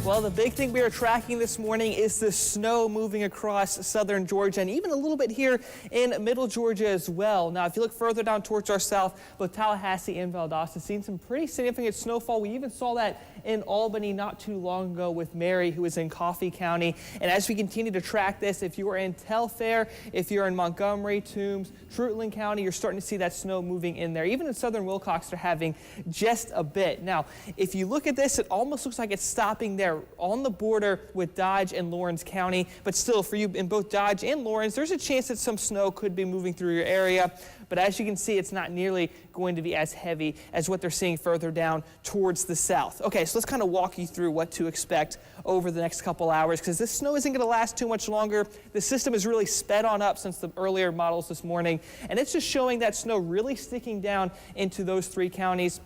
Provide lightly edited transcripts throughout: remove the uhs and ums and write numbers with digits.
Well, the big thing we are tracking this morning is the snow moving across southern Georgia and even a little bit here in middle Georgia as well. Now, if you look further down towards our south, both Tallahassee and Valdosta seen some pretty significant snowfall. We even saw that in Albany not too long ago with Mary, who is in Coffee County. And as we continue to track this, if you are in Telfair, if you're in Montgomery, Toombs, Treutlen County, you're starting to see that snow moving in there. Even in southern Wilcox, they're having just a bit. Now, if you look at this, it almost looks like it's stopping there on the border with Dodge and Lawrence County. But still, for you in both Dodge and Lawrence, there's a chance that some snow could be moving through your area. But as you can see, it's not nearly going to be as heavy as what they're seeing further down towards the south. Okay, so let's kind of walk you through what to expect over the next couple hours, because this snow isn't going to last too much longer. The system has really sped on up since the earlier models this morning, and it's just showing that snow really sticking down into those three counties.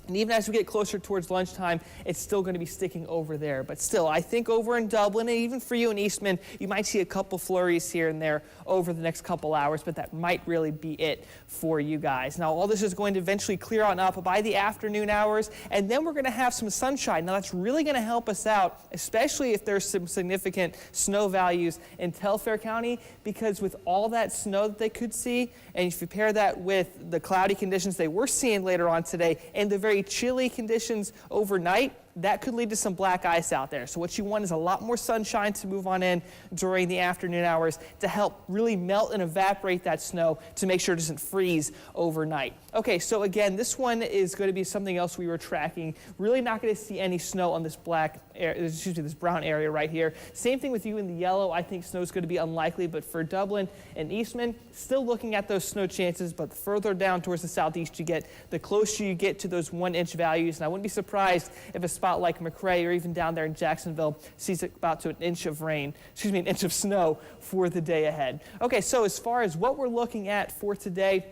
And even as we get closer towards lunchtime, it's still going to be sticking over there. But still, I think over in Dublin, and even for you in Eastman, you might see a couple flurries here and there over the next couple hours, but that might really be it for you guys. Now, all this is going to eventually clear on up by the afternoon hours, and then we're going to have some sunshine. Now, that's really going to help us out, especially if there's some significant snow values in Telfair County, because with all that snow that they could see, and if you pair that with the cloudy conditions they were seeing later on today, and the very chilly conditions overnight, that could lead to some black ice out there. So what you want is a lot more sunshine to move on in during the afternoon hours to help really melt and evaporate that snow to make sure it doesn't freeze overnight. Okay, so again, this one is going to be something else we were tracking. Really not going to see any snow on this this brown area right here. Same thing with you in the yellow. I think snow is going to be unlikely, but for Dublin and Eastman, still looking at those snow chances, but the further down towards the southeast you get, the closer you get to those 1-inch values. And I wouldn't be surprised if a spot like McRae or even down there in Jacksonville sees about to an inch of snow for the day ahead. Okay, so as far as what we're looking at for today,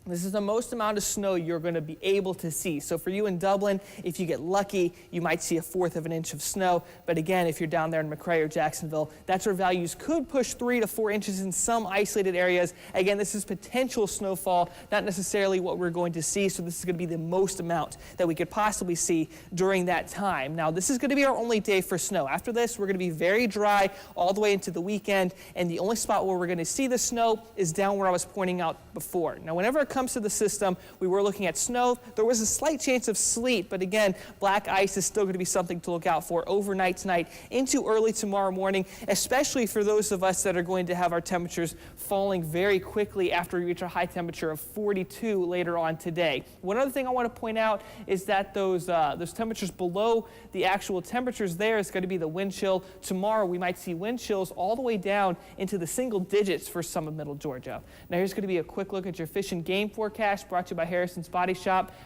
this is the most amount of snow you're going to be able to see. So for you in Dublin, if you get lucky, you might see 1/4 of an inch of snow. But again, if you're down there in McRae or Jacksonville, that's where values could push 3 to 4 inches in some isolated areas. Again, this is potential snowfall, not necessarily what we're going to see. So this is going to be the most amount that we could possibly see during that time. Now, this is going to be our only day for snow. After this, we're going to be very dry all the way into the weekend. And the only spot where we're going to see the snow is down where I was pointing out before. Now, whenever it comes to the system, we were looking at snow. There was a slight chance of sleet, but again, black ice is still going to be something to look out for overnight tonight into early tomorrow morning, especially for those of us that are going to have our temperatures falling very quickly after we reach a high temperature of 42 later on today. One other thing I want to point out is that those temperatures below the actual temperatures there is going to be the wind chill. Tomorrow we might see wind chills all the way down into the single digits for some of middle Georgia. Now here's going to be a quick look at your fish and game forecast brought to you by Harrison's Body Shop.